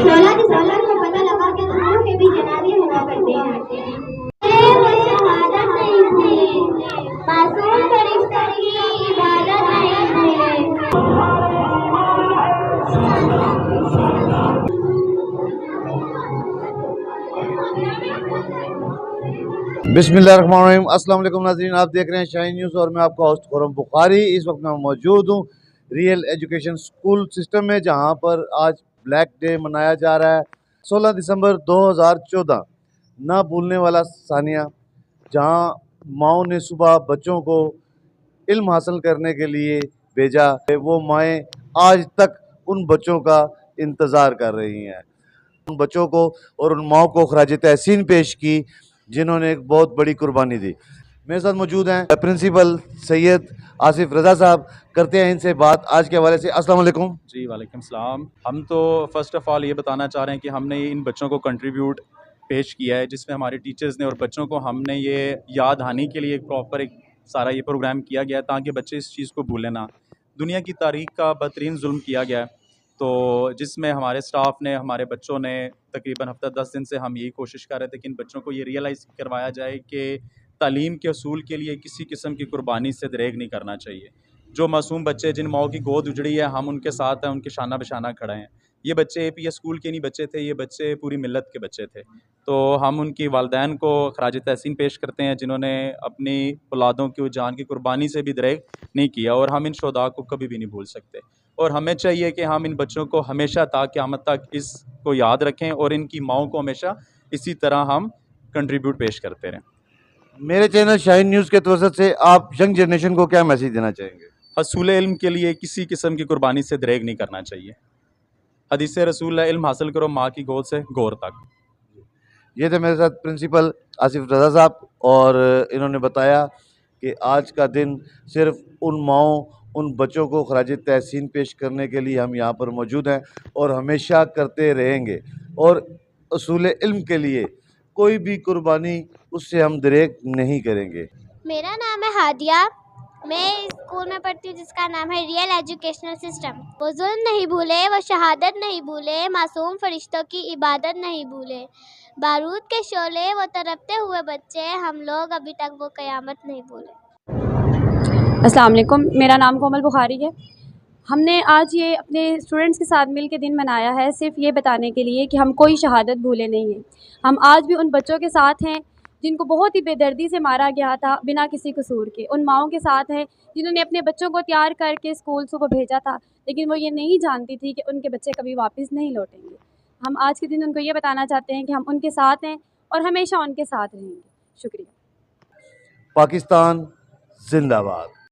16 दिसंबर को पता लगा कि दोनों के भी जनाजे हुआ करते हैं। वो शहादत नहीं भूले, मासूम फरिश्तों की इबादत नहीं भूले। बिस्मिल्लाहिर्रहमानिर्रहीम। अस्सलाम वालेकुम नाज़रीन, आप देख रहे हैं शाहीन न्यूज़ और मैं आपका होस्ट खुर्रम बुखारी। इस वक्त मैं मौजूद हूँ रियल एजुकेशन स्कूल सिस्टम में, जहाँ पर आज ब्लैक डे मनाया जा रहा है। 16 दिसंबर 2014 ना भूलने वाला सानिया, जहाँ माओ ने सुबह बच्चों को इल्म हासिल करने के लिए भेजा। वो माएँ आज तक उन बच्चों का इंतज़ार कर रही हैं। उन बच्चों को और उन माओ को खराज तहसीन पेश की जिन्होंने एक बहुत बड़ी कुर्बानी दी। मेरे साथ मौजूद हैं प्रिंसिपल सैयद आसिफ रज़ा साहब। करते हैं इनसे बात आज के हवाले से। अस्सलाम वालेकुम। जी वालेकुम सलाम। हम तो फ़र्स्ट ऑफ़ ऑल ये बताना चाह रहे हैं कि हमने इन बच्चों को कंट्रीब्यूट पेश किया है, जिसमें हमारे टीचर्स ने और बच्चों को हमने ये याद दहानी के लिए एक सारा ये प्रोग्राम किया गया ताकि बच्चे इस चीज़ को भूलें ना। दुनिया की तारीख़ का बदतरीन जुल्म किया गया है, तो जिसमें हमारे स्टाफ ने, हमारे बच्चों ने तकरीबन हफ़्ता 10 दिन से हम यही कोशिश कर रहे थे कि इन बच्चों को ये रियलाइज़ करवाया जाए कि तालीम के असूल के लिए किसी किस्म की कुर्बानी से दरेग नहीं करना चाहिए। जो मासूम बच्चे जिन माओ की गोद उजड़ी है, हम उनके साथ हैं, उनके शाना बशाना खड़े हैं। ये बच्चे APS स्कूल के नहीं बच्चे थे, ये बच्चे पूरी मिल्लत के बच्चे थे। तो हम उनकी वालदैन को खराज तहसीन पेश करते हैं जिन्होंने अपनी औलादों की जान की कुर्बानी से भी दरेग नहीं किया, और हम इन शुहदा को कभी भी नहीं भूल सकते। और हमें चाहिए कि हम इन बच्चों को हमेशा ता क़यामत तक इसको याद रखें और इनकी माओं को हमेशा इसी तरह हम कंट्रीब्यूट पेश करते रहें। मेरे चैनल शाहीन न्यूज़ के तवज्जुह से आप यंग जनरेशन को क्या मैसेज देना चाहेंगे? हसूल इल्म के लिए किसी किस्म की कुर्बानी से दरेग नहीं करना चाहिए। हदीस रसूल है, इल्म हासिल करो माँ की गोद से गौर तक। ये थे मेरे साथ प्रिंसिपल आसिफ रज़ा साहब, और इन्होंने बताया कि आज का दिन सिर्फ उन माओं, उन बच्चों को खराज तहसीन पेश करने के लिए हम यहाँ पर मौजूद हैं और हमेशा करते रहेंगे। और असूल इल्म के लिए कोई भी कुर्बानी उससे हम दरेग नहीं करेंगे। मेरा नाम है हादिया, मैं इस स्कूल में पढ़ती हूँ जिसका नाम है रियल एजुकेशनल सिस्टम। वो जुल्म नहीं भूले, वो शहादत नहीं भूले, मासूम फरिश्तों की इबादत नहीं भूले। बारूद के शोले वो तड़पते हुए बच्चे, हम लोग अभी तक वो क़यामत नहीं भूले। अस्सलाम वालेकुम, मेरा नाम कोमल बुखारी है। हमने आज ये अपने स्टूडेंट्स के साथ मिल के दिन मनाया है सिर्फ़ ये बताने के लिए कि हम कोई शहादत भूले नहीं हैं। हम आज भी उन बच्चों के साथ हैं जिनको बहुत ही बेदर्दी से मारा गया था बिना किसी कसूर के। उन माँओं के साथ हैं जिन्होंने अपने बच्चों को तैयार करके स्कूल सुबह भेजा था, लेकिन वो ये नहीं जानती थी कि उनके बच्चे कभी वापस नहीं लौटेंगे। हम आज के दिन उनको ये बताना चाहते हैं कि हम उनके साथ हैं और हमेशा उनके साथ रहेंगे। शुक्रिया। पाकिस्तान जिंदाबाद।